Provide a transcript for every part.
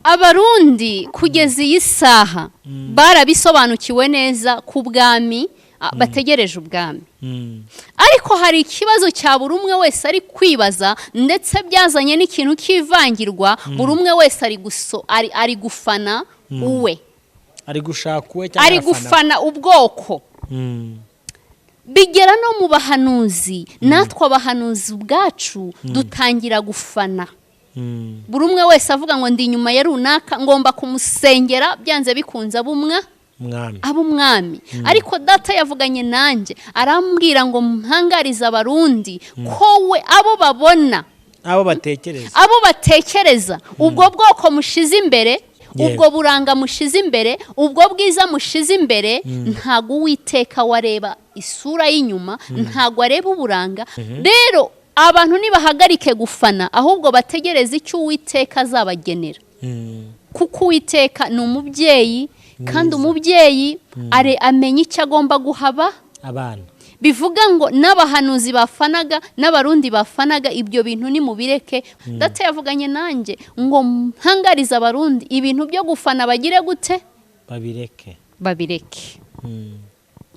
abarundi kugeza iyi saha barabisobanukiwe neza ku bwami bategereje ubwami. Ariko hari ikibazo cya buri umwe wese ari kwibaza, ndetse byazanye n'ikintu kivangirwa. Buri umwe wese ari gufana uwe, ari gushaka uwe cyangwa ari gufana ubwoko. Bigera no mu bahanuzi, natwe abahanuzi ubwacu dutangira gufana. Buri umwe wese avuga ngo ndi inyuma ya runaka, ngomba kumusengera byanze bikunze ab'umwami. Ariko data yavuganye nanjye arambwira ngo mpangariza abarundi ko we abo babona, abo batekereza ubwo bwoko mushize imbere, ubwo buranga mushize imbere, ubwo bwiza mushize imbere, ntago Uwiteka wareba isura y'inyuma, ntago areba uburanga. Rero abantu nibahagarike gufana, ahubwo bategereze icyo Uwiteka azabagenera. Kuko Uwiteka ni umubyeyi, kandi umubyeyi amenya icyo agomba guhaba abana. Bivuga ngo n'abahanuzi bafanaga, n'abarundi bafanaga, ibyo bintu ni mubireke. Data yavuganye nanjye ngo mpangariza abarundi ibintu byo gufana bagire gute? Babireke.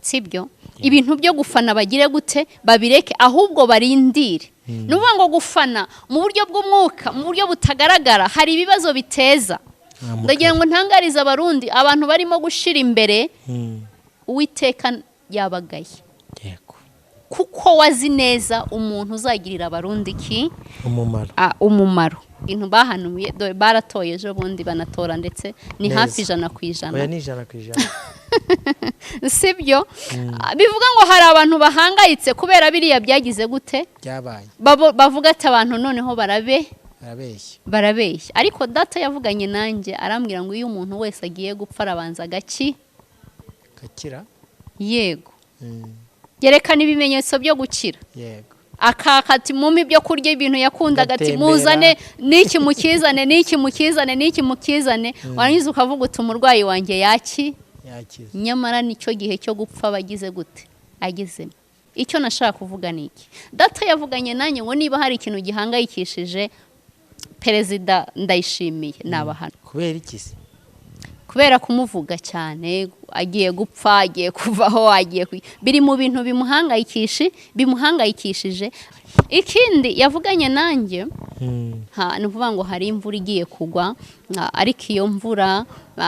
Sibyo? Ibintu byo gufana bagire gute? Babireke, ahubwo barindire. Nuvuga ngo gufana mu buryo bw'umwuka, mu buryo butagaragara, hari ibibazo biteza. Ndagira ngo ntangariza abarundi, abantu barimo gushira imbere, Uwiteka yabagaye. Kuko wazi neza umuntu uzagirira abarundi ki? Umumaro. Ibintu bahanuye, baratoye ejo bundi banatora, ndetse ni hafi 100%. Oya ni 100%. Sibyo? Bivuga ngo hari abantu bahangayitse kubera biriya byagize gute? Byabaye. Bavuga ati abantu noneho barabeshya. Ariko data yavuganye nanjye arambwira ngo iyo umuntu wese agiye gupfa arabanza gakira. Yego. Yerekana ibimenyetso byo gukira. Yego. Akakati mumi byo kurya ibintu yakundaga, ati muzane niki mukizane. Warangiza ukavuga uti umurwayi wanjye yakize. Nyamara nicyo gihe cyo gupfa bagize gute? Agezemo. Icyo nashaka kuvuga ni iki? Data yavuganye nanjye ngo niba hari ikintu gihangayikishije Perezida Ndayishimiye n'abahano. Kubera iki se? Kubera kumuvuga cyane, agiye gupfa, agiye kuvaho, biri mu bintu bimuhangayikishije. Ikindi yavuganye nanjye, ni ukuvuga ngo hari imvura igiye kugwa, ariko iyo mvura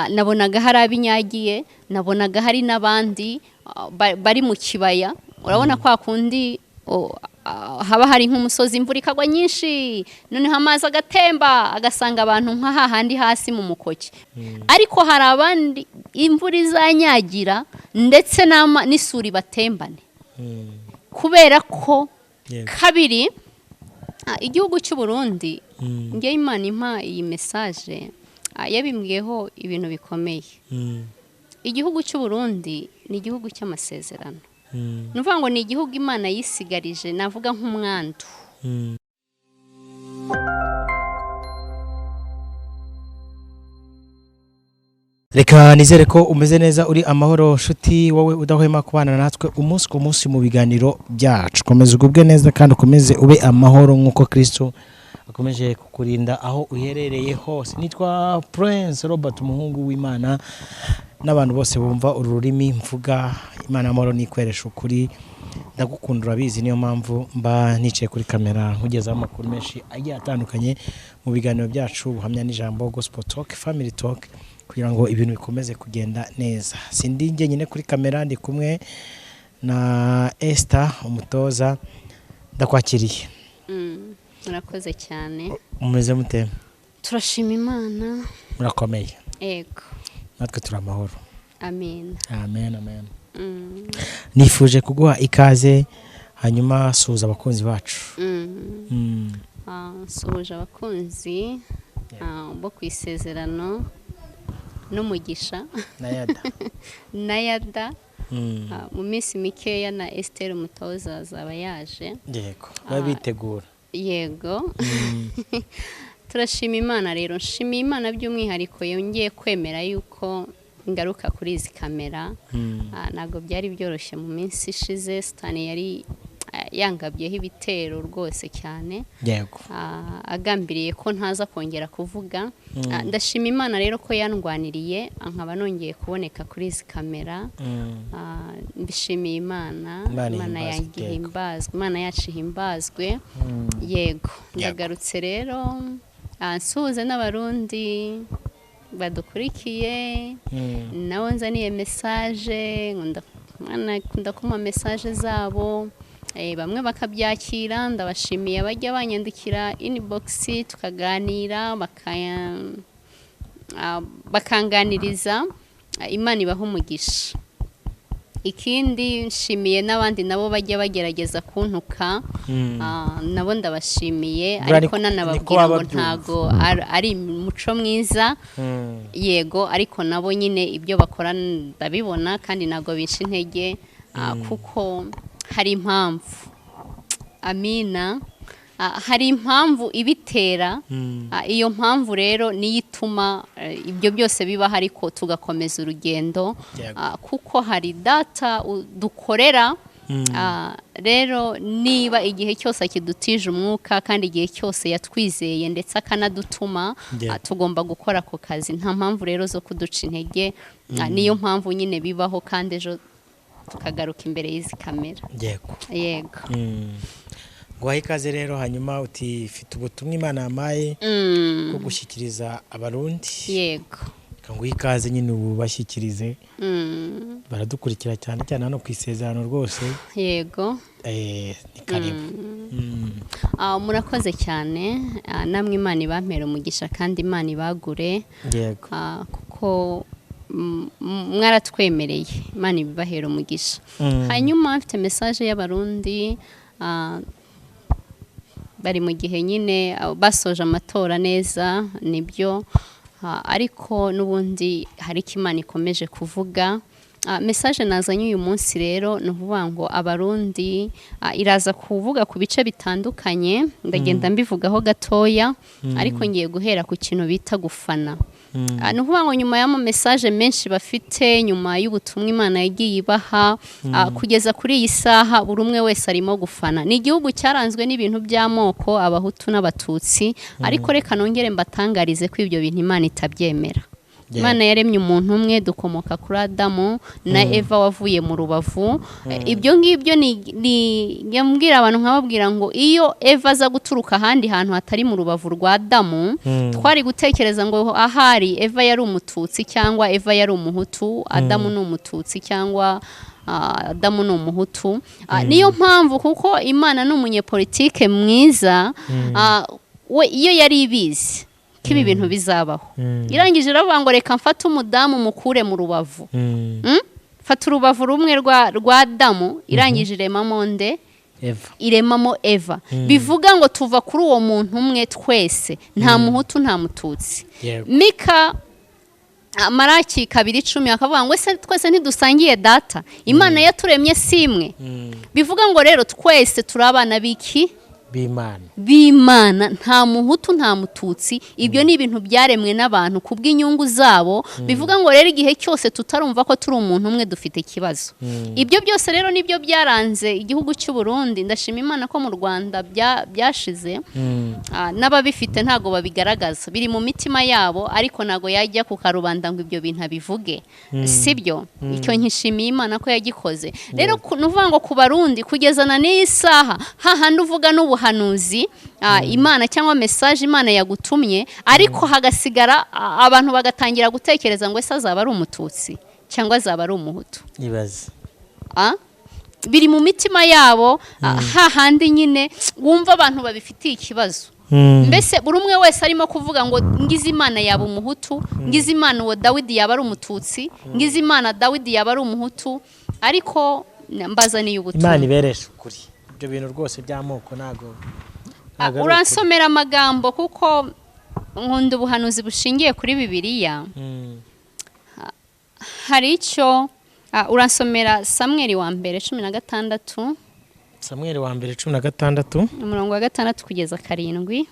nabonaga hari abinyagiye, nabonaga hari n'abandi bari mu kibaya. Urabona kwa kundi haba hari nk'umusozi, imvura ikagwa nyinshi, noneho amazi agatemba agasanga abantu nk'ahandi hasi mu mukoki. Ariko hari abandi imvura izanyagira, ndetse n'isuri batembane. Kubera ko kabiri igihugu cy'u Burundi, ngiye Imana impa iyi message, yabimbwiyeho ibintu bikomeye. Igihugu cy'u Burundi ni igihugu cy'amasezerano. Nuvuga ngo ni igihugu Imana yisigarije, navuga nk'umwandu. Reka nizere ko umeze neza, uri amahoro nshuti, wowe udahwema kubana natwe umunsi ku munsi mu biganiro byacu. Komeza ugubwe neza kandi ukomeze ube amahoro nk'uko Kristo akomeje kukurinda aho uherereye hose. Nitwa Prince Robert, umuhungu w'Imana, n'abantu bose bumva ururimi mvuga. Imana amahoro nikweresha ukuri, ndagukunda urabizi, niyo mpamvu mba nicaye kuri kamera nkugeza amakuru menshi agiye atandukanye mu biganiro byacu, ubuhamya n'ijambo, gospel talk, family talk, kugira ngo ibintu bikomeze kugenda neza. Sindi njye nyine kuri kamera, ndi kumwe na Esther umutoza. Ndakwakiriye. Murakoze cyane. Mumeze mute? Turashima Imana. Murakomeye? Yego. Natwe turamahoro. Amen. Nifuje kuguha ikaze, hanyuma suza abakunzi bacu. Suja abakunzi bo kwisezerano n'umugisha nayada mu minsi mikeya na Esther umutoza azaba yaje. Yego. Babitegura. Yego. Turashima Imana rero, nshimiye Imana by'umwihariko yongeye kwemera yuko ngaruka kuri izi kamera. Nago byari byoroshye mu minsi ishize, Satani yangabyeho ibitero rwose cyane yego agambiriye ko ntaza kongera kuvuga. Ndashima Imana rero ko yandwaniriye nkaba nongeye kuboneka kuri izi kamera. Mbishimiye Imana yagihimbazwe, Imana yacu ihimbazwe. Yego ndagarutse rero nsuhuze n'abarundi badukurikiye nabo nzaniye message nkunda kuma message zabo bamwe bakabyakira. Ndabashimiye bajya banyandikira inbox tukaganira bakanganiriza. Imana ibaha umugisha. Ikindi nshimiye n'abandi nabo bajya bagerageza kuntuka nabo ndabashimiye, ariko nanababwira ngo ntago ari umuco mwiza. Yego ariko nabo nyine ibyo bakora ndabibona kandi nago bisha intege kuko hari impamvu. Amina. Hari impamvu ibitera. Iyo mpamvu rero niyo ituma ibyo byose bibaho, ariko tugakomeza urugendo kuko hari data dukorera. Rero niba igihe cyose akidutije umwuka kandi igihe cyose yatwizeye ndetse akanadutuma, tugomba gukora ako kazi. Nta mpamvu rero zo kuduca intege. Niyo mpamvu nyine bibaho kandi ejo tukagaruka imbere y'izi kamera. Yego Guha ikaze rero, hanyuma uti fite ubutumwa Imana yamaye bwo gushyikiriza abarundi. Yego kanguha ikaze nyine ubashyikirize. Baradukurikira cyane cyane hano ku isezerano rwose. Yego ni karibu. Murakoze cyane. Namwe Imana ibampera umugisha kandi Imana ibagure. Yego kuko mwaratwemereye, Imana ibahera umugisha. Hanyuma mfite message y'abarundi bari mu gihe nyine basoje amatora neza nibyo, ariko n'ubundi hari Imana ikomeje kuvuga. Message nazanye uyu munsi rero ni ukuvuga ngo abarundi iraza kuvuga ku bice bitandukanye. Ndagenda mbivugaho gatoya, ariko ngiye guhera ku kintu bita gufana. Ni ukuvuga ngo nyuma y'ama message menshi bafite, nyuma y'ubutumwa Imana yagiye ibaha, kugeza kuri iyi saha buri umwe wese arimo gufana. Ni igihugu cyaranzwe n'ibintu by'amoko, abahutu n'abatutsi, ariko reka nongere mbatangarize ko ibyo bintu Imana itabyemera. Imana yaremye umuntu umwe, dukomoka kuri Adamu na Eva wavuye mu rubavu. Ibyo ngibyo ni yambwira abantu nkababwira ngo iyo Eva aza guturuka ahandi hantu hatari mu rubavu rwa Adamu, twari gutekereza ngo ahari Eva yari umututsi cyangwa Eva yari umuhutu, Adamu ni umututsi cyangwa Adamu ni umuhutu. Niyo mpamvu kuko Imana ni umunyepolitike mwiza, we iyo yari ibizi kibi bintu bizabaho, irangije iravuga ngo reka mfate umudamu mukure mu rubavu. Fata urubavu rumwe rwa Adamu, irangije iremamo nde? Iremamo Eva. Bivuga ngo tuva kuri uwo muntu umwe twese, nta muhutu nta mututsi. Mika Maraki 2:10 akavuga ngo ese twese ntidusangiye data, Imana yaturemye simwe. Bivuga ngo rero twese turi abana biki? B'Imana, nta muhutu nta mututsi. Ibyo ni ibintu byaremwe n'abantu kubw'inyungu zabo. Bivuga ngo rero igihe cyose tutarumva ko turi umuntu umwe dufite ikibazo. Ibyo byose rero nibyo byaranze igihugu cy'u Burundi. Ndashima Imana ko mu Rwanda byashize, n'ababifite ntago babigaragaza, biri mu mitima yabo, ariko nago yajya ku karubanda ngo ibyo bintu abivuge. Sibyo? Icyo nkishimiye Imana ko yagikoze. Rero nuvuga ngo ku Barundi kugezana n'iyi saha, hahandi uvuga n'ubuhanuzi Imana cyangwa message Imana yagutumye, ariko hagasigara abantu bagatangira gutekereza ngo ese azaba ari umututsi cyangwa azaba ari umuhutu. Ibaze biri mu mitima yabo, hahandi nyine wumva abantu babifitiye ikibazo. Mbese buri umwe wese arimo kuvuga ngo ngize Imana yaba umuhutu, ngize Imana uwo Dawidi yaba ari umututsi, ngize Imana Dawidi yaba ari umuhutu, ariko mbazaniye ubutumwa. Imana iberesha ukuri. Ibyo bintu rwose by'amoko nago uransomera amagambo kuko nkunda ubuhanuzi bushingiye kuri Bibiliya. Hari icyo uransomera Samweli wa mbere 16. Samweli wa mbere 16 umurongo wa 6 kugeza 7.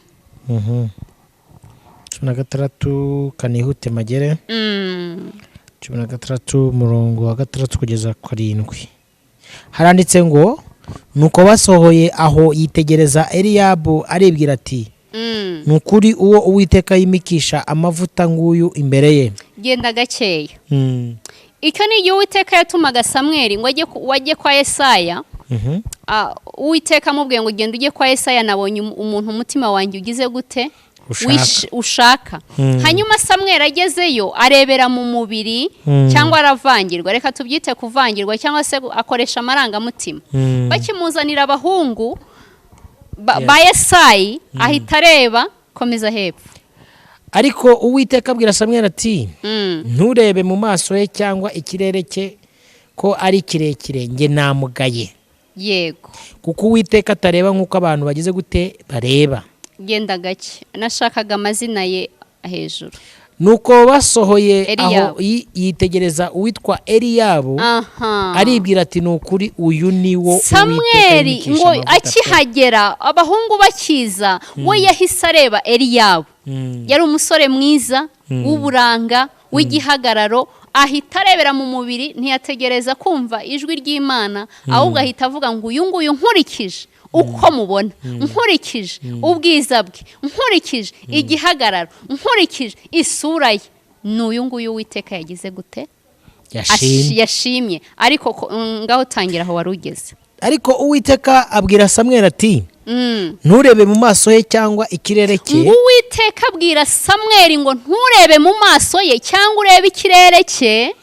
16 kanihute magere. 16 umurongo wa 6 kugeza 7. Haranditse ngo nuko basohoye aho yitegereza Eliyabu aribwira ati nukuri uwo Uwiteka yimikisha amavuta nguyu imbere ye. Genda gakeya. Icyo ni igihe Uwiteka yatumaga Samweli ngo wajye kwa Yesaya. Uwiteka amubwiye ngo genda ujye kwa Yesaya, nabonye umuntu umutima wanjye ugize gute ushaka. Hanyuma Samweli agezeyo arebera mu mubiri cyangwa aravangirwa, reka tubyite kuvangirwa cyangwa se akoresha amarangamutima. Bakimuzanira abahungu ba Yesayi ahita areba, komeza hepfo. Ariko Uwiteka abwira Samweli ati nturebe mu maso ye cyangwa ikirere cye ko ari kirekire, nge namugaye. Yego, kuko Uwiteka atareba nk'uko abantu bagize gute bareba. Genda gake, nashakaga amazina ye hejuru. Nuko basohoye aho yitegereza uwitwa Eliyabu aribwira ati nukuri uyu niwo Samweli ngo akihagera abahungu bakiza we yahise areba Eliyabu. Yari umusore mwiza w'uburanga w'igihagararo, ahita arebera mu mubiri, ntiyategereza kumva ijwi ry'Imana, ahubwo ahita avuga ngo uyu nguyu nkurikije uko mubona, nkurikije ubwiza bwe, nkurikije igihagararo, nkurikije isura ye, n'uyu nguyu Uwiteka yagize gute yashimye. Ariko ngaho tangira aho wari ugeze. Ariko Uwiteka abwira Samweli ati nturebe mu maso ye cyangwa ikirere cye. Uwiteka abwira Samweli ngo nturebe mu maso ye cyangwa urebe ikirere cye,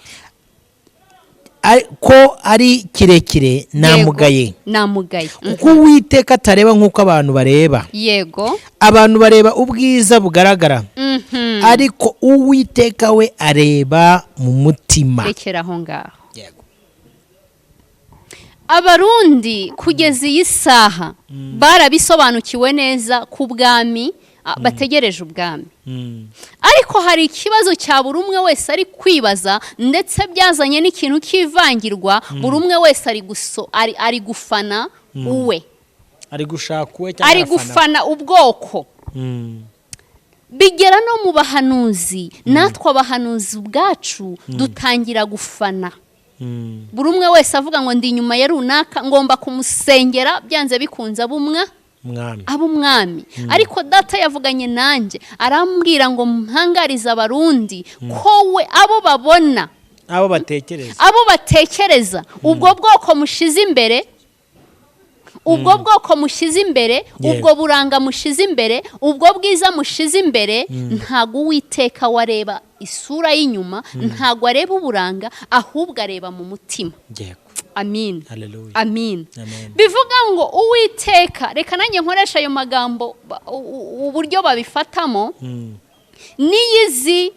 ko ari kirekire namugaye. Kuko Uwiteka atareba nk'uko abantu bareba. Yego, abantu bareba ubwiza bugaragara, ariko Uwiteka we areba mu mutima. Rekera aho ngaho. Abarundi kugeza iyi saha barabisobanukiwe neza ku bwami, bategereje ubwami. Ariko hari ikibazo cya buri umwe wese ari kwibaza, ndetse byazanye n'ikintu kivangirwa. Buri umwe wese ari gufana uwe, ari gufana ubwoko. Bigera no mu bahanuzi, natwe abahanuzi ubwacu dutangira gufana. Buri umwe wese avuga ngo ndi inyuma ya runaka, ngomba kumusengera byanze bikunze ab'umwami. Ariko data yavuganye nanjye arambwira ngo mpangariza abarundi ko we abo babona, abo batekereza ubwo bwoko mushize imbere, ubwo bwoko mushize imbere, ubwo buranga mushize imbere, ubwo bwiza mushize imbere, ntago Uwiteka wareba isura y'inyuma, ntago areba uburanga, ahubwo areba mu mutima. Amin. Amin. Bivuga ngo Uwiteka, reka nanjye nkoresha ayo magambo uburyo babifatamo, niyizi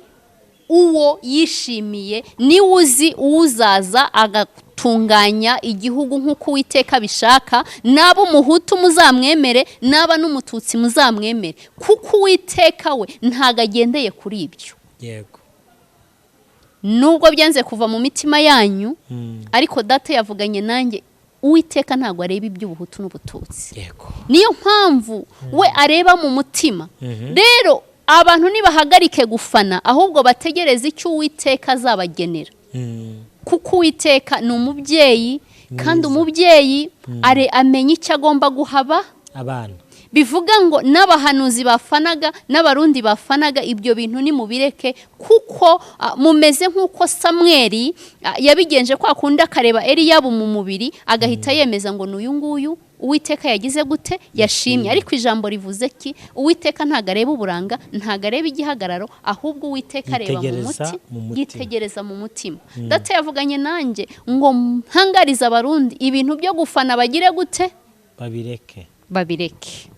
uwo yishimiye, ni uzi uzaza agatunganya igihugu nk'uko Uwiteka bishaka. Naba umuhutu muzamwemere, naba n'umututsi muzamwemere, kuko Uwiteka we ntago agendeye kuri ibyo. Yego, nubwo byanze kuva mu mitima yanyu, ariko data yavuganye nanjye, Uwiteka ntago areba iby'ubuhutu n'ubututsi. Niyo mpamvu we areba mu mutima. Rero abantu nibahagarike gufana, ahubwo bategereze icyo Uwiteka azabagenera. Kuko Uwiteka ni umubyeyi, kandi umubyeyi amenya icyo agomba guhaba abana. Bivuga ngo n'abahanuzi bafanaga, n'abarundi bafanaga, ibyo bintu ni mubireke, kuko mumeze nk'uko Samweli yabigenje kwa kundi akareba Eliyabu mu mubiri, agahita yemeza ngo n'uyu nguyu Uwiteka yagize gute yashimye. Ariko ijambo rivuze ki? Uwiteka ntago areba uburanga, ntago areba igihagararo, ahubwo Uwiteka areba mu mutima, yitegereza mu mutima. Data yavuganye nanjye ngo mpangariza abarundi, ibintu byo gufana bagire gute? Babireke.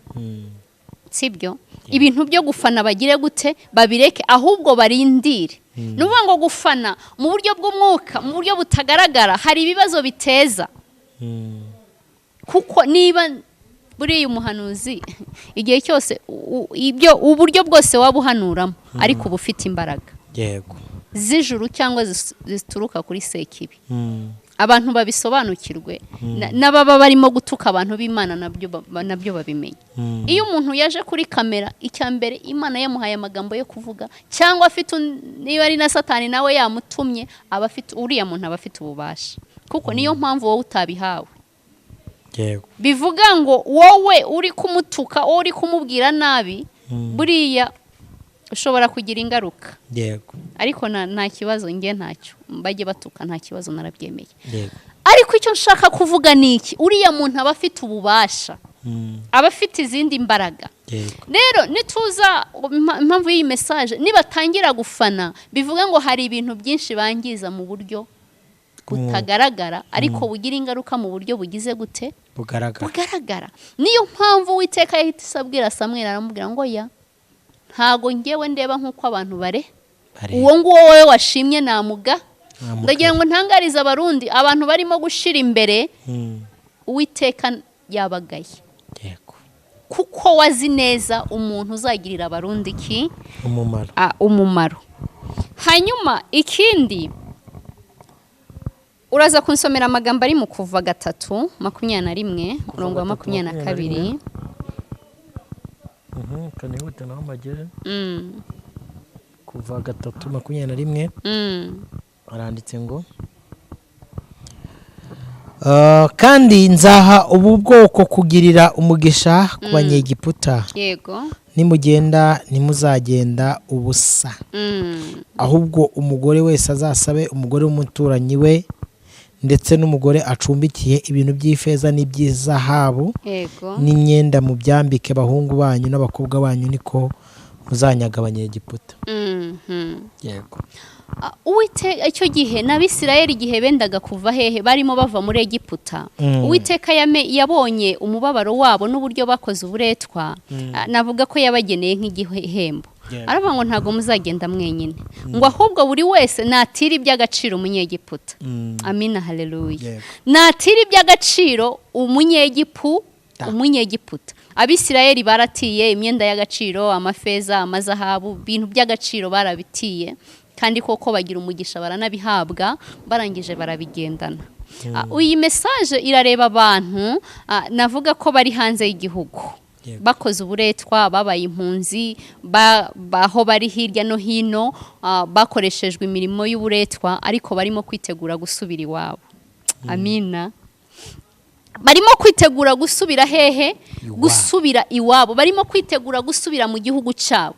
Sibyo? Ibintu byo gufana bagire gute? Babireke, ahubwo barindire. Nuvuga ngo gufana mu buryo bw'umwuka, mu buryo butagaragara, hari ibibazo biteza. Kuko niba buriya umuhanuzi igihe cyose ibyo uburyo bwose wabuhanuramo, ariko bufite imbaraga. Yego, z'ijuru cyangwa zituruka kuri Sekibi. Abantu babisobanukirwe, n'ababa barimo gutuka abantu b'Imana nabyo babimenye. Iyo umuntu yaje kuri kamera, icyambere Imana yamuhaye amagambo yo kuvuga, cyangwa afite niba ari na Satani nawe yamutumye, uriya muntu aba afite ububasha. Kuko niyo mpamvu wowe utabihawe. yego bivuga ngo wowe uri kumutuka uri kumubwira nabi buriya ushobora kugira ingaruka yego ariko nta kibazo nge ntacyo bajye batuka nta kibazo narabyemeye yego ariko icyo nshaka kuvuga ni iki uriya muntu aba afite ububasha aba afite izindi mbaraga rero nituza impamvu y'iyi message nibatangira gufana bivuga ngo hari ibintu byinshi bangiza mu buryo butagaragara ariko bugira ingaruka mu buryo bugize gute bugaragara niyo mpamvu Uwiteka yahita isabwira Samweli aramubwira ngo ya ntago ngewe ndeba nk'uko abantu bare uwo nguwo wowe washimye namuga ndagira ngo ntangarize abarundi abantu barimo gushira imbere Uwiteka yabagaye yego kuko wazi neza umuntu uzagirira abarundi ki umumaro hanyuma ikindi uraza kunsomera amagambo ari mu kuva 3:21 murongo wa 22 kanihuta naho magere kuva 3:21 aranditse ngo kandi nzaha ubu bwoko kugirira umugisha ku banyegiputa yego nimugenda nimuzagenda ubusa ahubwo umugore wese azasabe umugore w'umuturanyi we ndetse n'umugore acumbikiye ibintu by'ifeza n'iby'izahabu n'imyenda mu byambike bahungu banyu n'abakobwa banyu niko muzanyaga abanyegiputa yego Uwiteka icyo gihe n'Abisirayeli igihe bendaga kuva hehe barimo bava muri Egiputa Uwiteka yabonye umubabaro wabo n'uburyo bakoze uburetwa navuga ko yabageneye nk'igihembo aravuga ngo ntago muzagenda mwenyine ngo ahubwo buri wese natira iby'agaciro umunyegiputa amina haleluya natira iby'agaciro umunyegiputa Abisirayeli baratiye imyenda y'agaciro amafeza amazahabu bintu by'agaciro barabitiye kandi koko bagira umugisha baranabihabwa barangije barabigendana uyi message irareba abantu navuga ko bari hanze y'igihugu bakoze uburetwa babaye impunzi baho bari hirya no hino bakoreshejwe imirimo y'uburetwa ariko barimo kwitegura gusubira iwabo amina barimo kwitegura gusubira hehe gusubira iwabo barimo kwitegura gusubira mu gihugu cyabo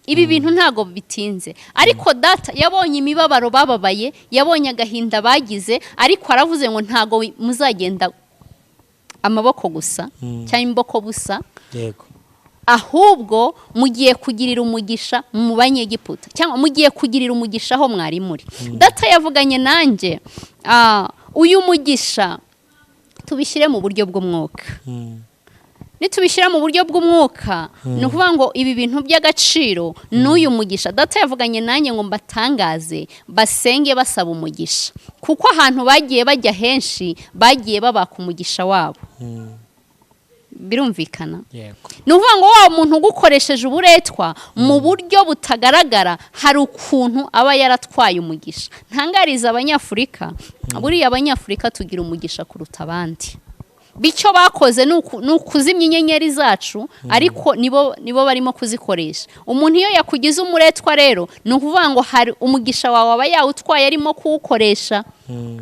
ibi bintu ntago bitinze ariko data yabonye imibabaro bababaye yabonye agahinda bagize ariko aravuze ngo ntago muzagenda amaboko gusa cyangwa imboko busa yego ahubwo mugiye kugirira umugisha mu banyegiputa cyangwa mugiye kugirira umugisha aho mwari muri data yavuganye nanjye uyu mugisha tubishyire mu buryo bw'umwuka nitubishyira mu buryo bw'umwuka ni ukuvuga ngo ibi bintu by'agaciro n'uyu mugisha data yavuganye nanjye ngo mbatangaze basenge basaba umugisha kuko ahantu bagiye bajya henshi bagiye babaka umugisha wabo birumvikana ni ukuvuga ngo wa muntu ugukoresheje uburetwa mu buryo butagaragara hari ukuntu aba yaratwaye umugisha ntangariza abanyafurika buriya abanyafurika tugira umugisha kuruta abandi bico bakoze n'ukuzimya inyenyeri zacu ariko nibo barimo kuzikoresha umuntu iyo yakugize umuretwa rero ni ukuvuga ngo hari umugisha wawe aba yawutwaye arimo kuwukoresha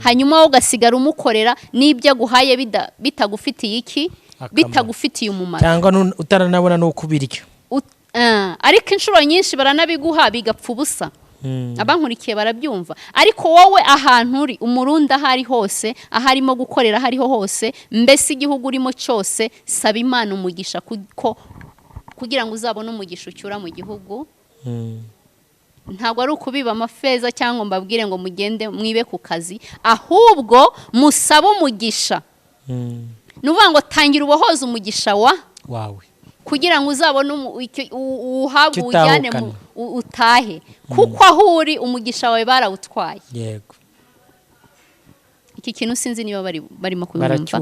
hanyuma wowe ugasigara umukorera n'ibyo aguhaye bitagufitiye iki bitagufitiye umumaro cyangwa utaranabona n'uko ubirya ariko inshuro nyinshi baranabiguha bigapfa ubusa abankurikiye barabyumva ariko wowe ahantu uri umurundi ahari hose aharimo gukorera hariho hose mbese igihugu urimo cyose saba Imana umugisha kugira ngo uzabone umugisha ucyura mu gihugu ntabwo ari ukubiba amafeza cyangwa mbabwire ngo mugende mwibe ku kazi ahubwo musaba umugisha nuvuga ngo tangira ubohoza umugisha wawe kugira ngo uzabone uhabwe ujyane utahe kuko aho uri umugisha wawe barawutwaye yego iki kintu sinzi niba barimo kubimva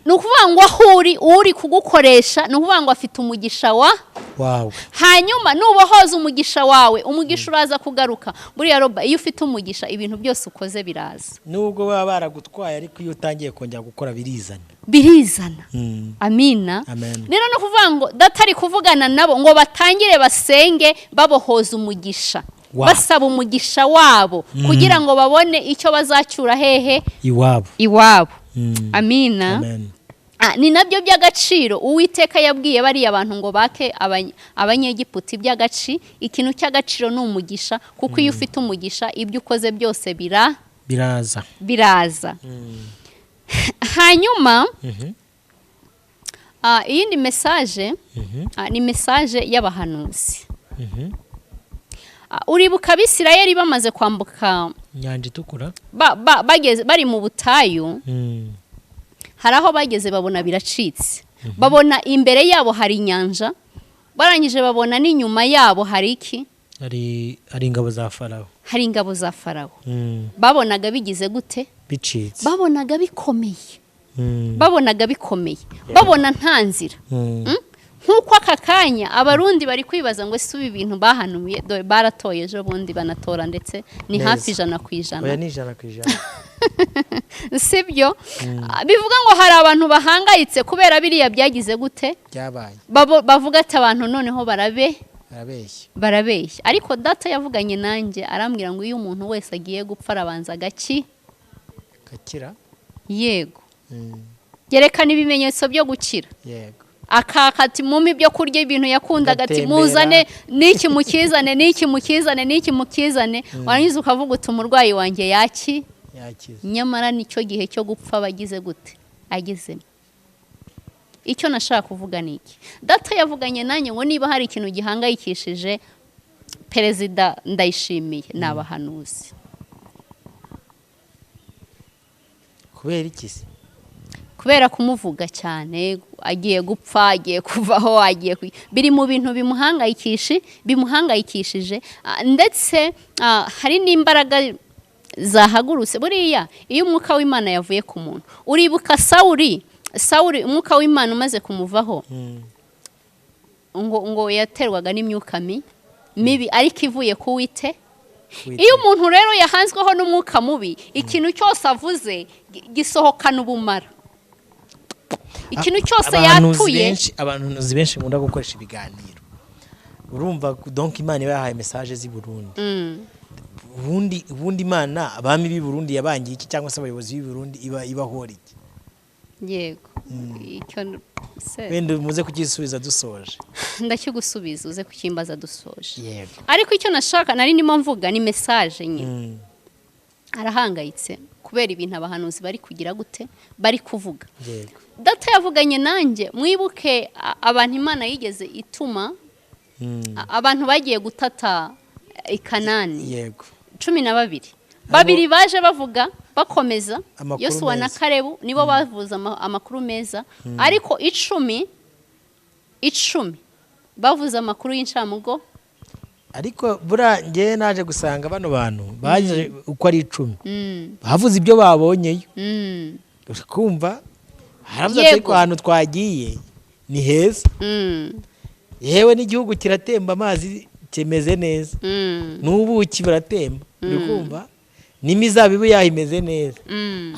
ni ukuvuga ngo aho uri kugukoresha ni ukuvuga ngo afite umugisha wawe hanyuma nubohoza umugisha wawe umugisha uraza kugaruka buriya roba iyo ufite umugisha ibintu byose ukoze biraza nubwo baba baragutwaye ariko iyo utangiye kongera gukora birizana amina rero no kuvuga ngo datari kuvugana nabo ngo batangire basenge babohoza umugisha basaba umugisha wabo kugira ngo babone icyo bazacyura hehe iwabo amina ni nabyo by'agaciro uwiteka yabwiye bariya abantu ngo bake abanyegiputa ikintu cy'agaciro ni umugisha, kuko iyo ufite umugisha ibyo ukoze byose biraza. Hanyuma iyindi mesaje ni mesaje y'abahanuzi. Uribuka Abisirayeli bamaze kwambuka inyanja itukura, bari mu butayu, hari aho bageze babona biracitse, babona imbere yabo hari inyanja, barangije babona n'inyuma yabo hari iki? Hari ingabo za Farawo. Hari ingabo za Farawo. Babonaga bigize gute? Bicitse. Babonaga bikomeye. Babona nta nzira. Nk'uko aka kanya abarundi bari kwibaza ngo ese ibi bintu bahanuye, baratoye ejo bundi banatora, ndetse ni hafi 100%. Oya ni 100%. Sibyo? Bivuga ngo hari abantu bahangayitse kubera biriya byagize gute? Byabaye. Bavuga ati abantu noneho barabeshya. Ariko data yavuganye nanjye arambwira ngo iyo umuntu wese agiye gupfa arabanza gakira. Yego. Yerekana ibimenyetso byo gukira. Yego. Akakati mumi byo kurya ibintu yakundaga ati muzane niki mukizane warangiza ukavuga uti umurwayi wanjye yakize. Nyamara nicyo gihe cyo gupfa bagize gute? Agezemo. Icyo nashaka kuvuga niki? Data yavuganye nanjye ngo niba hari ikintu gihangayikishije Perezida Ndayishimiye n'abahanuzi. Kubera iki se? Kubera kumuvuga cyane, agiye gupfa, agiye kuvaho, biri mu bintu bimuhangayikishije, ndetse hari n'imbaraga zahagurutse. Buriya iyo umwuka w'Imana yavuye ku muntu, uribuka Sawuli umwuka w'Imana umaze kumuvaho, ngo yaterwaga n'imyuka mibi, ariko ivuye ku wite. Iyo umuntu rero yahanzweho n'umwuka mubi, ikintu cyose avuze gisohokana ubumara. Ikintu cyose yatuye. Abantu benshi nkunda gukoresha ibiganiro, urumva donc Imana yahaye message z'i Burundi. Ubundi Imana abami b'i Burundi yabangiye iki, cyangwa se abayobozi b'i Burundi ibahora iki? Yego. Icyo wenda muze kugisubiza dusoje. Ndakigusubiza uze kukimbaza dusoje. Yego. Ariko icyo nashaka nari ndimo mvuga ni message nyine. Arahangayitse kubera ibintu abahanuzi bari kugira gute, bari kuvuga. Yego. Data yavuganye nanjye, mwibuke abantu Imana yigeze ituma, abantu bagiye gutata ikanani. Yego. 12 babiri baje bavuga bakomeza, Yosuwa na Karebu nibo bavuza amakuru meza, ariko 10 bavuza amakuru y'incamugo. Ariko burangiye naje gusanga bano bantu baje uko ari 10 bavuze ibyo babonyeyo. Kumva haravuze ati ko ahantu twagiye ni heza, yewe n'igihugu kiratemba, amazi kimeze neza, n'ubuki buratemba, uri kumva n'imizabibu yahimeze neza.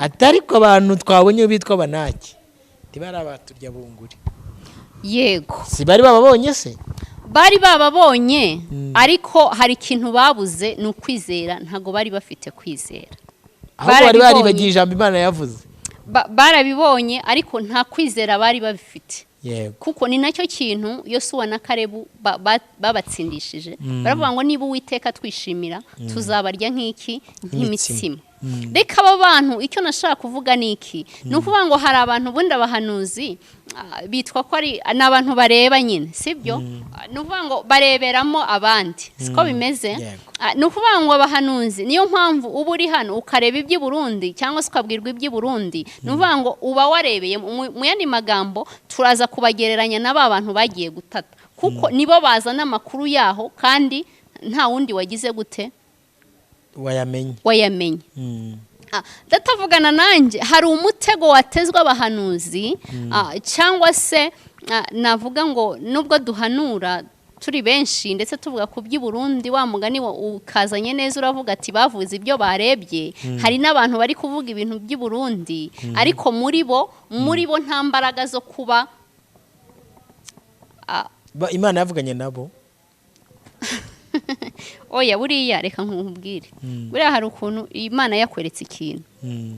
Atari ko abantu twabonye bitwa banaki tibari abaturya bunguri. Yego. Si bari bababonye se? Bari bababonye, ariko hari ikintu babuze, ni ukwizera. Ntago bari bafite kwizera. Bari bagiye ijambo Imana yavuze. Barabibonye ariko nta kwizera bari babifite. Yego. Kuko ni nacyo kintu Yosuwa na Karebu babatsindishije. Baravuga ngo niba Uwiteka twishimira tuzabarya nk'imitsima. Reka aba bantu icyo nashaka kuvuga niki, ni ukuvuga ngo hari abantu bundi abahanuzi bitwa ko ari n'abantu bareba nyine, sibyo? Ni ukuvuga ngo bareberamo abandi, siko bimeze. Ni ukuvuga ngo abahanuzi niyo mpamvu uba uri hano ukareba iby'i Burundi cyangwa se ukabwirwa iby'i Burundi, ni ukuvuga ngo uba warebeye. Mu yandi magambo turaza kubagereranya n'aba bantu bagiye gutata, kuko nibo bazana amakuru yaho kandi nta wundi wagize gute wayamenye. Datavugana nanjye hari umutego watezwe abahanuzi, cyangwa se navuga ngo nubwo duhanura turi benshi ndetse tuvuga ku by'i Burundi, wa mugani ukazanye neza uravuga ati bavuze ibyo barebye. Hari n'abantu bari kuvuga ibintu by'i Burundi, ariko muri bo nta mbaraga zo kuba Imana yavuganye nabo. oya buriya reka nkubwire buriya hari ukuntu Imana yakweretse ikintu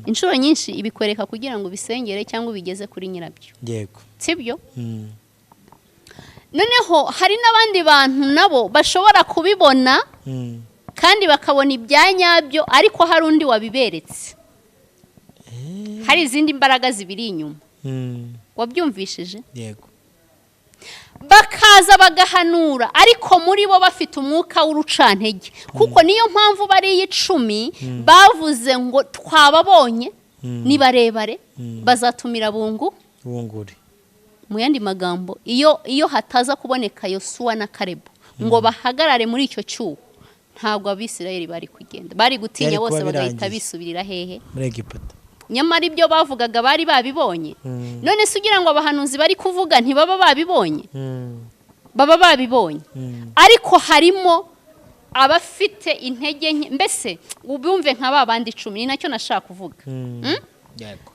inshuro nyinshi ibikwereka kugira ngo bisengere cyangwa ubigeze kuri nyirabyo yego sibyo noneho hari n'abandi bantu nabo bashobora kubibona kandi bakabona ibyanyabyo ariko hari undi wabiberetse hari izindi mbaraga zibiri inyuma wabyumvishije yego bakaza bagahanura ariko muri bo bafite umwuka w'urucantege kuko niyo mpamvu bari 10 bavuze ngo twababonye ni barebare bazatumira bunguri mu yandi magambo iyo hataza kuboneka Yosuwa na Kalebu ngo bahagarare muri icyo cyuho ntabwo abisirayeli bari kugenda bari gutinya bose bagahita bisubirira hehe muri Egiputa nyamara ibyo bavugaga bari babibonye none se ugira ngo abahanuzi bari kuvuga ntibaba babibonye baba babibonye ariko harimo abafite intege nke mbese ubumve nka babandi 10 ni nacyo nashaka kuvuga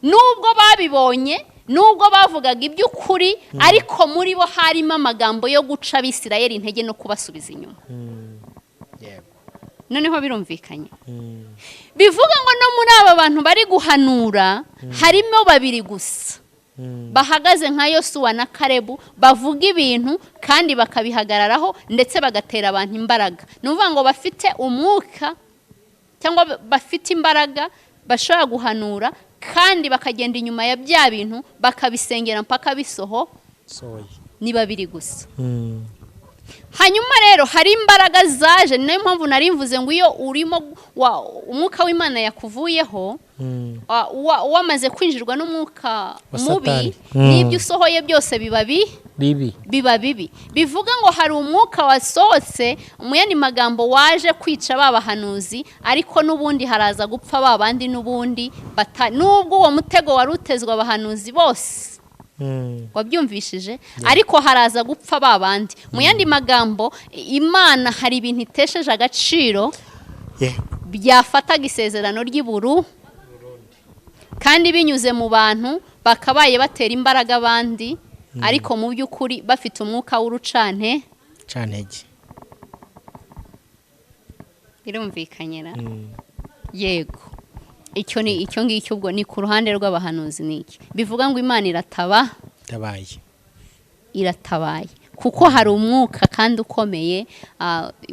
nubwo babibonye nubwo bavugaga iby'ukuri ariko muri bo harimo amagambo yo guca abisirayeli intege no kubasubiza inyuma noneho birumvikanye bivuga ngo no muri aba bantu bari guhanura harimo babiri gusa bahagaze nka Yosuwa na Kalebu bavuga ibintu kandi bakabihagararaho ndetse bagatera abantu imbaraga nuvuga ngo bafite umwuka cyangwa bafite imbaraga bashobora guhanura kandi bakagenda inyuma ya bya bintu bakabisengera mpaka bisohoye ni babiri gusa hanyuma rero hari imbaraga zaje niyo mpamvu nari mvuze ngo iyo urimo umwuka w'Imana yakuvuyeho wamaze kwinjirwa n'umwuka mubi n'ibyo usohoye byose biba bibi bivuga ngo hari umwuka wasohotse umuyandi magambo waje kwica babahanuzi ariko nubundi haraza gupfa babandi nubundi nubwo uwo mutego wari utezwe abahanuzi bose wabyumvishije ariko haraza gupfa babandi mu yandi magambo Imana hari ibintu itesheje agaciro byafataga isezerano ry'Iburu kandi binyuze mu bantu bakabaye batera imbaraga abandi ariko mu by'ukuri bafite umwuka w'urucantege birumvikanyira yego icyo ngicyo ubwo ni ku ruhande rw'abahanuzi niki bivuga ngo Imana iratabaye kuko hari umwuka kandi ukomeye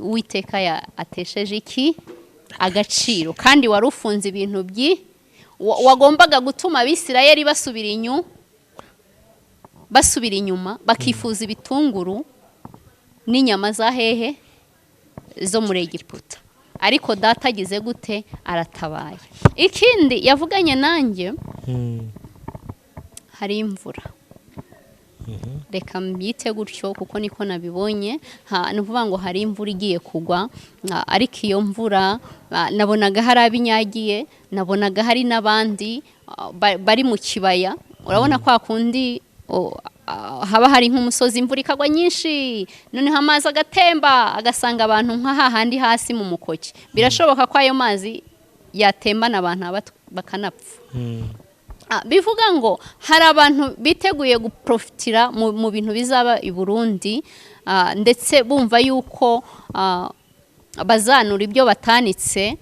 Uwiteka atesheje agaciro kandi wari ufunze ibintu wagombaga gutuma abisirayeli basubira inyuma bakifuza ibitunguru n'inyama za hehe zo muri Egiputa ariko data agize gute aratabaye ikindi yavuganye nanjye hari imvura reka mbyite gutyo kuko niko nabibonye ni ukuvuga ngo hari imvura igiye kugwa ariko iyo mvura nabonaga hari abinyagiye nabonaga hari n'abandi bari mu kibaya urabona kwa kundi haba hari nk'umusozi imvura ikagwa nyinshi noneho amazi agatemba agasanga abantu nk'ahahandi hasi mu mukoki birashoboka ko ayo mazi yatembana abantu bakanapfa bivuga ngo hari abantu biteguye guprofitira mu bintu bizaba i Burundi ndetse bumva yuko bazanura ibyo batanitse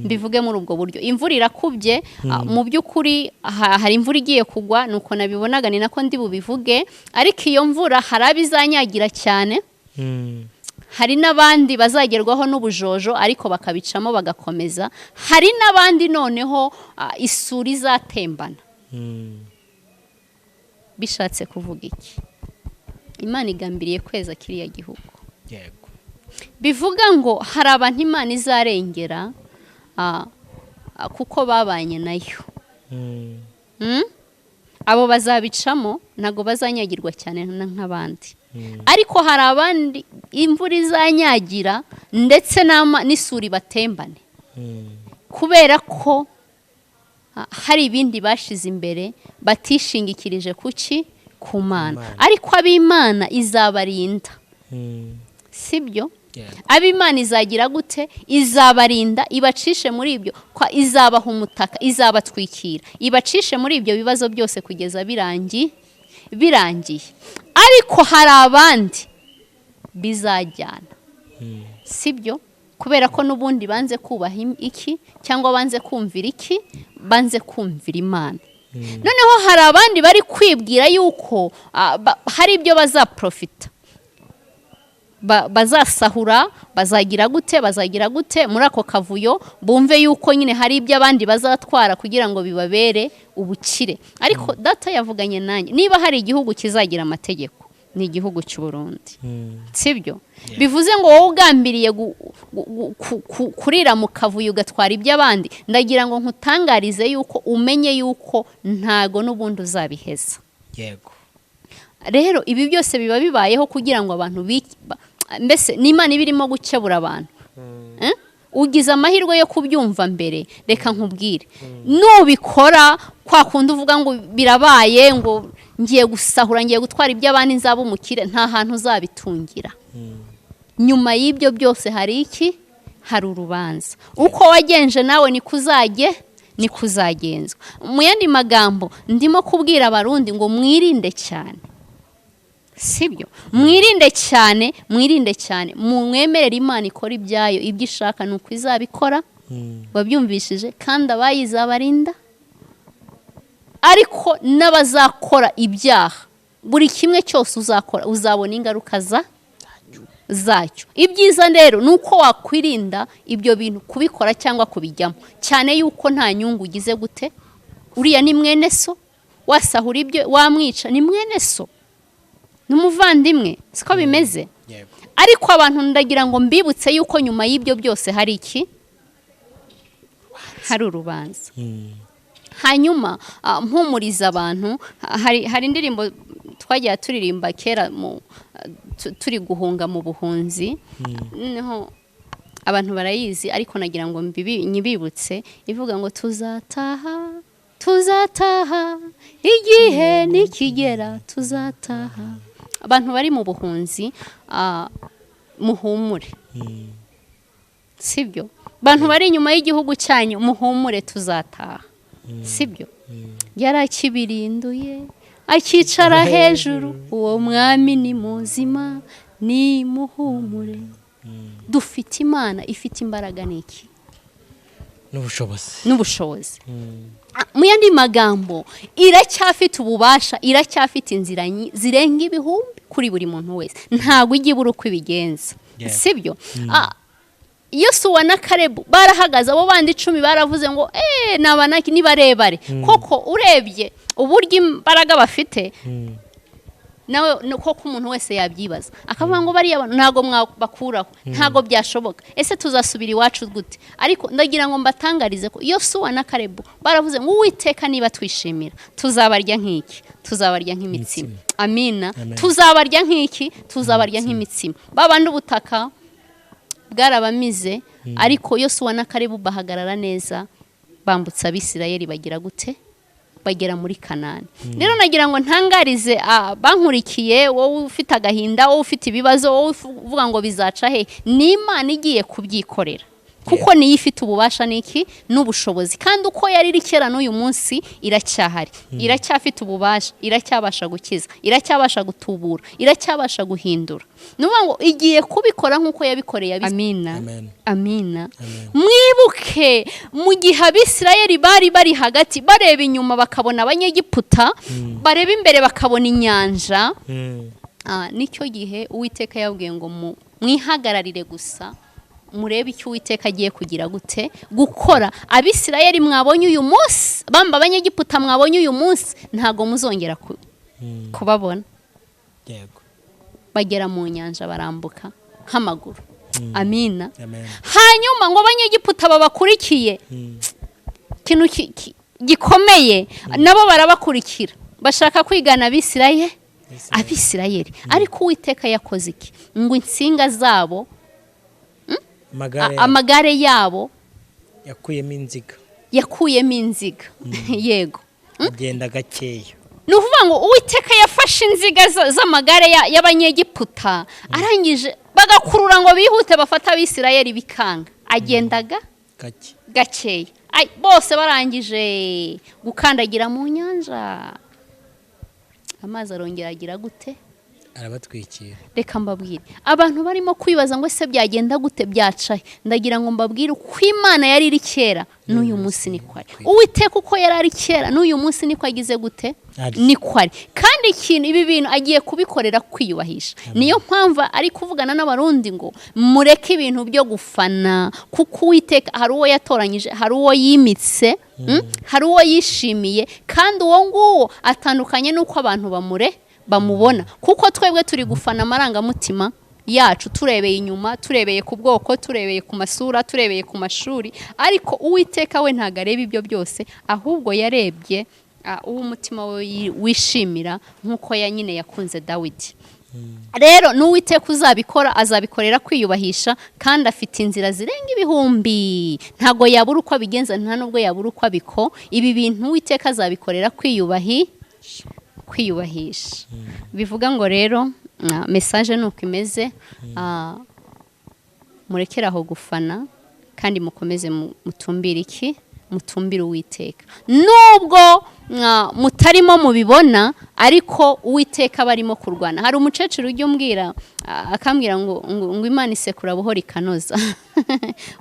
bivuge muri ubwo buryo imvura irakubye mu by'ukuri hari imvura igiye kugwa nuko nabibonaga ni nako ndi bubivuge ariko iyo mvura hari abizanyagira cyane hari n'abandi bazagerwaho n'ubujojo ariko bakabicamo bagakomeza hari n'abandi noneho isuri izatembana bishatse kuvuga iki Imana igambiriye kweza kiriya gihugu bivuga ngo hari abantu Imana izarengera kuko babanye nayo abo bazabicamo ntago bazanyagirwa cyane nk'abandi ariko hari abandi imvura izanyagira ndetse n'isuri batembane kubera ko hari ibindi bashize imbere batishingikirije ku Mana ariko ab'Imana izabarinda sibyo ab'Imana izagira gute izabarinda ibacishe muri ibyo izabaha umutaka izabatwikira ibacishe muri ibyo bibazo byose kugeza birangiye ariko hari abandi bizajyana. Sibyo? Kubera ko nubundi banze kubaha iki cyangwa banze kumvira iki, banze kumvira Imana. Noneho hari abandi bari kwibwira yuko hari ibyo bazaprofita, bazasahura, bazagira gute muri ako kavuyo, bumve yuko nyine hari ibyo abandi bazatwara kugira ngo bibabere ubukire. Ariko data yavuganye nanjye, niba hari igihugu kizagira amategeko, ni igihugu cy'u Burundi. Sibyo? Bivuze ngo wowe ugambiriye kurira mu kavuyo ugatwara iby'abandi, ndagira ngo nkutangarize yuko umenye yuko ntago n'ubundi uzabiheza. Yego. Rero ibi byose biba bibayeho kugira ngo abantu mbese n'Imana ibirimo gukebura abantu. Ugize amahirwe yo kubyumva mbere, reka nkubwire, nubikora kwa kundi uvuga ngo birabaye, ngo ngiye gusahura, ngiye gutwara iby'abandi nzaba umukire, nta hantu uzabitungira. Nyuma y'ibyo byose hari iki? Hari urubanza. Uko wagenje nawe ni kuzagenzwa. Mu yandi magambo ndimo kubwira abarundi ngo mwirinde cyane. Sibyo? Mwirinde cyane, mwemerere Imana ikora ibyayo, ibyo ishaka nuko izabikora. Wabyumvishije? Kandi abayizabarinda. Ariko n'abazakora ibyaha, buri kimwe cyose uzakora uzabona ingaruka zacyo. Ibyiza rero nuko wakwirinda ibyo bintu kubikora cyangwa kubijyamo, cyane yuko nta nyungu ugize gute. Uriya ni mwene so, wasahura ibyo wamwica ni mwene so, n'umuvandimwe. Siko bimeze? Ariko abantu ndagira ngo mbibutse yuko nyuma y'ibyo byose hari iki? Hari urubanza. Hanyuma mpumuriza abantu, hari indirimbo twagiye turirimba kera turi guhunga mu buhunzi, noneho abantu barayizi, ariko nagira ngo nyibibutse, ivuga ngo tuzataha igihe nikigera, tuzataha. Abantu bari mu buhunzi, muhumure. Sibyo? Abantu bari inyuma y'igihugu cyanyu, muhumure, tuzataha. Sibyo? Yarakibirinduye akicara hejuru, uwo mwami ni muzima, ni muhumure. Dufite Imana ifite imbaraga n'iki? N'ubushobozi. Mu yandi magambo, iracyafite ububasha, iracyafite inzira zirenga ibihumbi kuri buri muntu wese. Ntago ijya ibura uko ibigenza. Sibyo? Yosuwa na Kalebu barahagaze, abo bandi 10 baravuze ngo nabanaki nibarebare. Koko urebye uburyo imbaraga bafite, nawe koko umuntu wese yabyibaza, akavuga ngo bari abantu ntago mwabakuraho, ntago byashoboka. Ese tuzasubira iwacu gute? Ariko ndagira ngo mbatangarize ko Yosuwa na Kalebu baravuze ngo Uwiteka niba twishimira, tuzabarya nk'iki? Tuzabarya nk'imitsima. Amina. Tuzabarya nk'iki? Tuzabarya nk'imitsima. Babandi ubutaka bwarabamize, ariko Yosuwa na Kalebu bahagarara neza, bambutsa Abisirayeli bagira gute? Bagera muri Kanani. Rero nagira ngo ntangarize bankurikiye, wowe ufite agahinda, wowe ufite ibibazo, wowe uvuga ngo bizaca he, ni Imana igiye kubyikorera. Kuko niyo ifite ububasha n'iki? N'ubushobozi. Kandi uko yari iri kera n'uyu munsi iracyahari. Iracyafite ububasha, iracyabasha gukiza, iracyabasha gutubura, iracyabasha guhindura. Nuvuga ngo igiye kubikora nk'uko yabikoreye. Amina. Amina. Mwibuke mu gihe Abisirayeli bari hagati, bareba inyuma bakabona Abanyegiputa, bareba imbere bakabona inyanja. Nicyo gihe Uwiteka yabwiye ngo mwihagararire gusa, murebe icyo Uwiteka agiye kugira gute? Gukora. Abisirayeli mwabonye uyu munsi, bamba Abanyegiputa mwabonye uyu munsi, ntago muzongera kubabona. Yego. Bagera mu nyanja barambuka nk'amaguru. Amina. Hanyuma ngo Abanyegiputa babakurikiye, kintu gikomeye, nabo barabakurikira, bashaka kwigana Abisirayeli. Ariko Uwiteka yakoze iki? Ngo insinga zabo, amagare yabo yakuyemo inziga. Yego. Agenda gakeya. Nuvuga ngo Uwiteka yafashe inziga z'amagare y'Abanyegiputa, arangije bagakurura ngo bihute bafata Abisirayeli bikanga. Agendaga gakeya. Bose barangije gukandagira mu nyanja, amazi arongera agira gute? arabatwikira. Reka mbabwire abantu barimo kwibaza ngo ese byagenda gute byacaye, ndagira ngo mbabwire uko Imana yari iri kera n'uyu munsi niko ari. Uwiteka uko yari ari kera n'uyu munsi niko agize gute niko ari. Kandi ibi bintu agiye kubikorera kwiyubahisha. Niyo mpamvu ari kuvugana n'abarundi ngo mureke ibintu byo gufana, kuko Uwiteka hari uwo yatoranyije, hari uwo yimitse, hari uwo yishimiye, kandi uwo nguwo atandukanye n'uko abantu bamubona, kuko twebwe turi gufana amarangamutima yacu, turebeye inyuma, turebeye ku bwoko, turebeye ku masura, turebeye ku mashuri, ariko Uwiteka we ntago areba ibyo byose, ahubwo yarebye uwo umutima we wishimira, nk'uko nyine yakunze Dawidi. Rero n'Uwiteka uzabikora azabikorera kwiyubahisha, kandi afite inzira zirenga ibihumbi, ntago yabura uko abigenza, nta nubwo yabura uko abiko. Ibi bintu Uwiteka azabikorera kwiyubahisha. Bivuga ngo rero message nuko imeze, murekere aho gufana, kandi mukomeze mutumbire mutumbire Uwiteka, nubwo mutarimo mubibona, ariko Uwiteka barimo kurwana. Hari umucecuru ujya umbwira akambwira ngo Imana isekura buhoro ikanoza.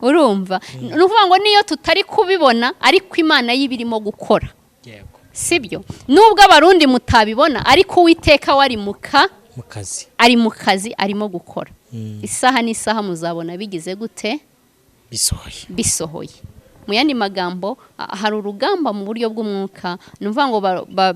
Urumva, nuvuga ngo niyo tutari kubibona, ariko Imana y'ibirimo gukora. Sibyo, nubwo abarundi mutabibona, ariko Uwiteka wari ari mu kazi arimo gukora. Isaha n'isaha muzabona bigize gute bisohoye. Mu yandi magambo, hari urugamba mu buryo bw'umwuka, nuvuga ngo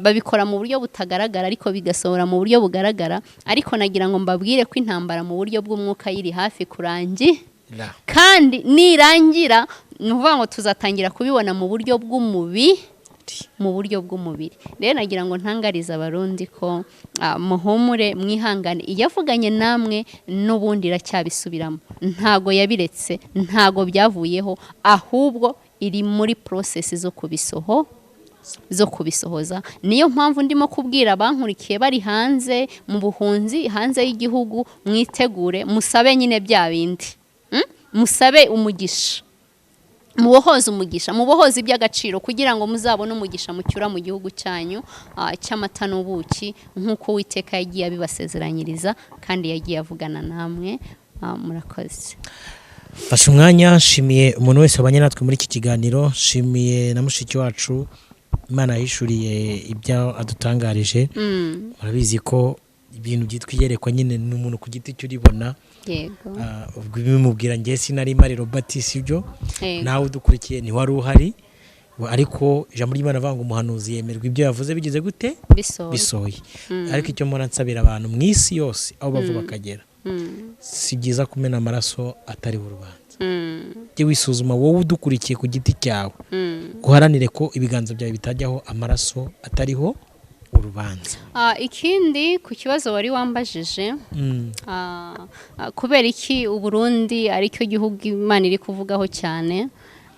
babikora mu buryo butagaragara ariko bigasohora mu buryo bugaragara. Ariko nagira ngo mbabwire ko intambara mu buryo bw'umwuka yiri hafi kurangira, kandi nirangira nuvuga ngo tuzatangira kubibona mu buryo bw'umubiri. Rero nagira ngo ntangariza abarundi ko muhumure, mwihangane, iyavuganye namwe n'ubundi iracyabisubiramo, ntago yabiretse, ntago byavuyeho, ahubwo iri muri process zo kubisohoza. Niyo mpamvu ndimo kubwira abankurikiye bari hanze mu buhunzi, hanze y'igihugu, mwitegure, musabe nyine bya bindi, musabe umugisha, mubohoze iby'agaciro, kugira ngo muzabone umugisha mucyura mu gihugu cyanyu cy'amata n'ubuki, nk'uko Uwiteka yagiye abibasezeranyiriza kandi yagiye avugana namwe. Murakoze. Fasha umwanya, nshimiye umuntu wese wabanye natwe muri iki kiganiro, nshimiye na mushiki wacu Imana yishuriye ibyo adutangarije. Murabizi ko ibintu byitwa iyerekwa nyine n'umuntu ku giti cy'uribona. Yego. Ubwo bimubwira ngiye sinari mari Robert sibyo, nawe udukurikiye ni wari uhari, ariko ijambo ry'Imana avuga ngo umuhanuzi yemerwa ibyo yavuze bigize gute bisohoye. Ariko icyo mbona nsabira abantu mu isi yose aho bava bakagera, si byiza kumena amaraso atari urubanza. Jye wisuzuma wowe udukurikiye ku giti cyawe, guharanire ko ibiganza byawe bitajyaho amaraso atariho urubanza. Ikindi ku kibazo wari wambajije, kubera iki Uburundi aricyo gihugu Imana iri kuvugaho cyane,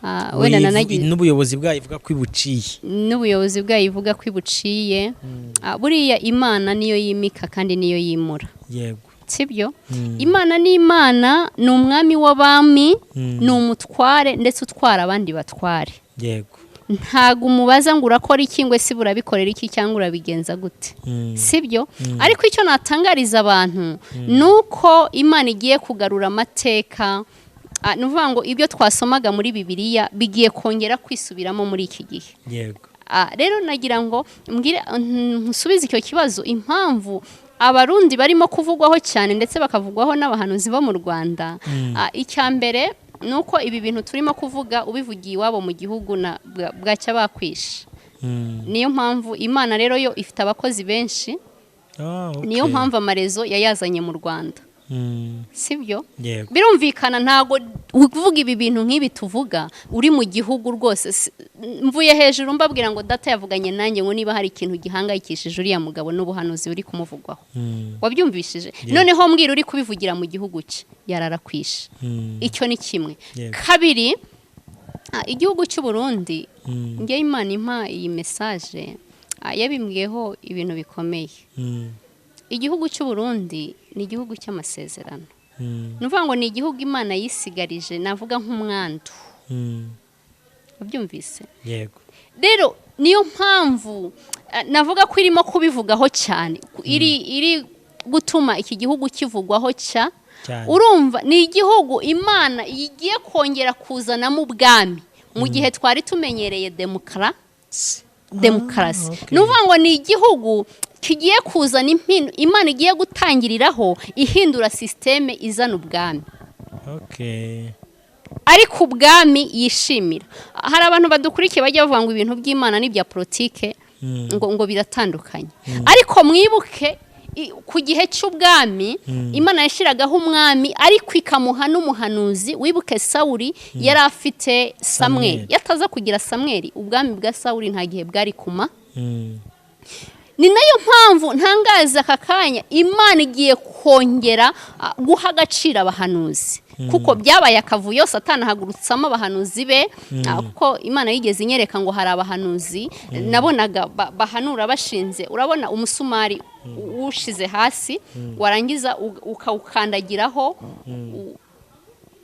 n'ubuyobozi bwayo ivuga ko ibuciye, buriya Imana niyo yimika kandi niyo yimura. Yego, sibyo? Imana ni Imana, ni umwami w'abami, ni umutware ndetse utwara abandi batware. Yego. Ntago umubaza ngo urakora iki, ngo ese burabikorera iki cyangwa urabigenza gute, sibyo? Ariko icyo natangariza abantu nuko Imana igiye kugarura amateka, nuvuga ngo ibyo twasomaga muri Bibiliya bigiye kongera kwisubiramo muri iki gihe. Yego. Rero nagira ngo nsubize icyo kibazo, impamvu abarundi barimo kuvugwaho cyane ndetse bakavugwaho n'abahanuzi bo mu Rwanda. Icya mbere nuko ibi bintu turimo kuvuga ubivugiye iwabo mu gihugu bwacya bakwisha. Niyo mpamvu Imana rero yo ifite abakozi benshi, niyo mpamvu amarezo yayazanye mu Rwanda. Sibyo? Birumvikana ntago uvuga ibi bintu nk'ibi tuvuga uri mu gihugu rwose. Mvuye hejuru mbabwira ngo data yavuganye nanjye ngo niba hari ikintu gihangayikishije uriya mugabo n'ubuhanuzi uri kumuvugwaho. Wabyumvishije? Noneho mbwira uri kubivugira mu gihugu cye yararakwisha. Icyo ni kimwe. Kabiri, igihugu cy'u Burundi, ngiye Imana impa iyi message, yabimbwiyeho ibintu bikomeye. Igihugu cy'u Burundi ni igihugu cy'amasezerano. Nuvuga ngo ni igihugu Imana yisigarije, navuga nk'umwandu. Wabyumvise? Yego. Rero niyo mpamvu navuga ko irimo kubivugaho cyane, iri gutuma iki gihugu kivugwaho cyane. Cyane. Urumva ni igihugu Imana igiye kongera kuzanamo ubwami mu gihe twari tumenyereye demokarasi. Okay. Nuvuga ngo ni igihugu kigiye kuzana impino Imana igiye gutangiriraho ihindura systeme izana ubwami. Okay. Ariko ubwami yishimira. Hari abantu badukurikiye bajya bavuga ngo ibintu by'Imana n'ibya politike ngo biratandukanye. Ariko mwibuke ku gihe cy'ubwami Imana yashiragaho umwami ariko ikamuha n'umuhanuzi. Wibuke Sawuli yari afite Samweli. Yataza kugira Samweli ubwami bwa Sawuli nta gihe bwari kuma. Ni nayo mpamvu ntangaza aka kanya Imana igiye kongera guha agaciro abahanuzi. Kuko byabaye akavuyo Satani hagurutsamo abahanuzi be. Kuko Imana yigeze inyereka ngo hari abahanuzi nabonaga bahanura bashinze. Urabona umusumari ushize hasi warangiza ukawukandagiraho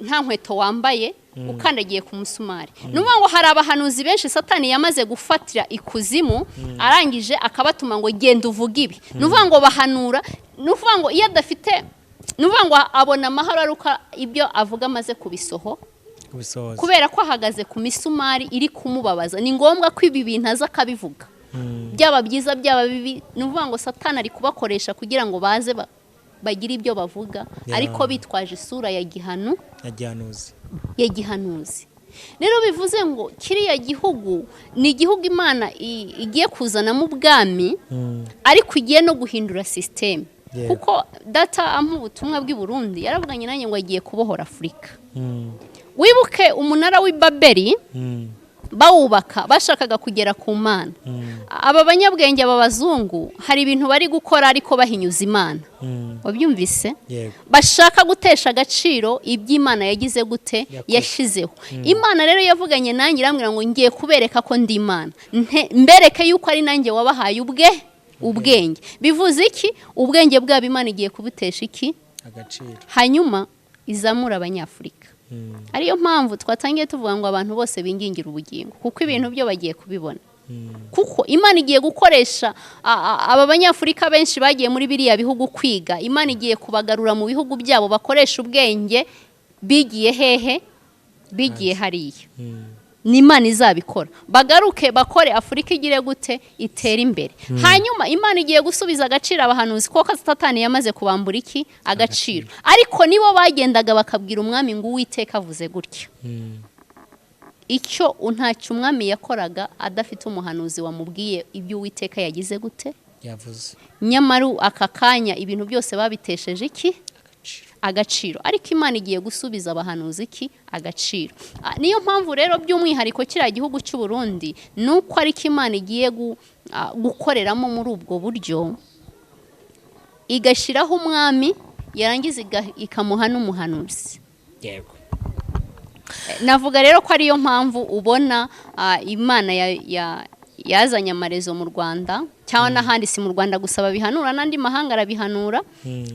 nta nkweto wambaye ukandagiye ku musumari. Nuvuga ngo hari abahanuzi benshi Satani yamaze gufatira ikuzimu arangije akabatuma ngo genda uvuga ibi. Nuvuga ngo bahanura, nuvuga ngo iyo adafite, nuvuga ngo abona amahoro aruka ibyo avuga amaze kubisoho. Kubera ko ahagaze ku misumari iri kumubabaza. Ni ngombwa ko ibi bintu aza akabivuga. Byaba byiza byaba bibi. Nuvuga ngo Satani ari kubakoresha kugira ngo baze bagira ibyo bavuga ariko bitwaje isura ya gihanuzi. Rero bivuze ngo kiriya gihugu ni igihugu Imana igiye kuzanamo ubwami ariko igiye no guhindura systeme. Kuko data ampa ubutumwa bw'i Burundi yaravuganye nanjye ngo agiye kubohora Afurika. Wibuke umunara w'i Babeli bawubaka bashakaga kugera ku Mana. Aba banyabwenge abazungu hari ibintu bari gukora ariko bahinyuza Imana. Wabyumvise? Bashaka gutesha agaciro iby'Imana yagize gute yashizeho. Imana rero yavuganye nanjye irambwira ngo ngiye kubereka ko ndi Imana. Mbereke yuko ari nanjye wabahaye ubwenge. Bivuze iki? Ubwenge bwabo Imana igiye kubutesha iki? Agaciro. Hanyuma izamura abanyafurika. Ariyo mpamvu twatangiye tuvuga ngo abantu bose bingingira ubugingo kuko ibintu byo bagiye kubibona. Kuko Imana igiye gukoresha aba banyafurika benshi bagiye muri biriya bihugu kwiga. Imana igiye kubagarura mu bihugu byabo bakoresha ubwenge bigiye hehe? Bigiye hariya. Ni Imana izabikora. Bagaruke bakore Afurika igire gute? Itere imbere. Hanyuma Imana igiye gusubiza agaciro abahanuzi kuko Satani yamaze kubambura iki? Agaciro. Ariko nibo bagendaga bakabwira umwami ngo Uwiteka avuze gutya. Icyo ntacyo umwami yakoraga adafite umuhanuzi wamubwiye ibyo Uwiteka yagize gute? Yavuze. Nyamara aka kanya ibintu byose babitesheje iki? Agaciro. Ariko Imana igiye gusubiza abahanuzi iki? Agaciro. Niyo mpamvu rero by'umwihariko kiriya gihugu cy'u Burundi nuko ariko Imana igiye gukoreramo muri ubwo buryo igashiraho umwami yarangiza ikamuha n'umuhanuzi. Yego. Navuga rero ko ariyo mpamvu ubona Imana yazanye amarezo mu Rwanda cyangwa n'ahandi si mu Rwanda gusa babihanura n'andi mahanga arabihanura.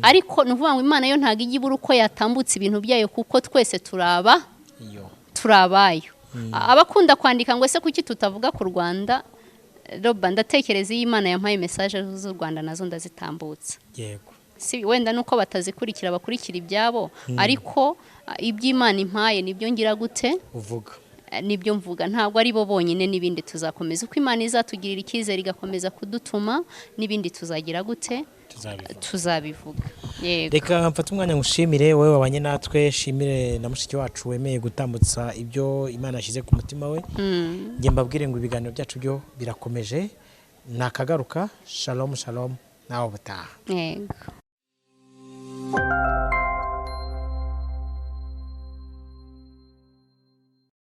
Ariko nuvuga ngo Imana yo ntago igi buru ko yatambutse ibintu byayo kuko twese turabayo. Abakunda kwandika ngo ese kuki tutavuga ku Rwanda? Roba ndatekereza Imana yampaye message z'u Rwanda nazo ndazitambutsa. Yego. Si wenda nuko batazikurikira bakurikira ibyabo ariko iby'Imana impaye nibyo ngira gute? Uvuga. Nibyo mvuga ntabwo ari bo bonyine n'ibindi tuzakomeza uko Imana izatugirira icyizere igakomeza kudutuma n'ibindi tuzagira gute? Tuzabivuga. Yego. Reka mfate umwanya ngushimire wowe wabanye natwe, shimire na mushiki wacu wemeye gutambutsa ibyo Imana yashyize ku mutima we. Nge mbabwire ngo ibiganiro byacu byo birakomeje nakagaruka. Shalom nawe butaha. Yego.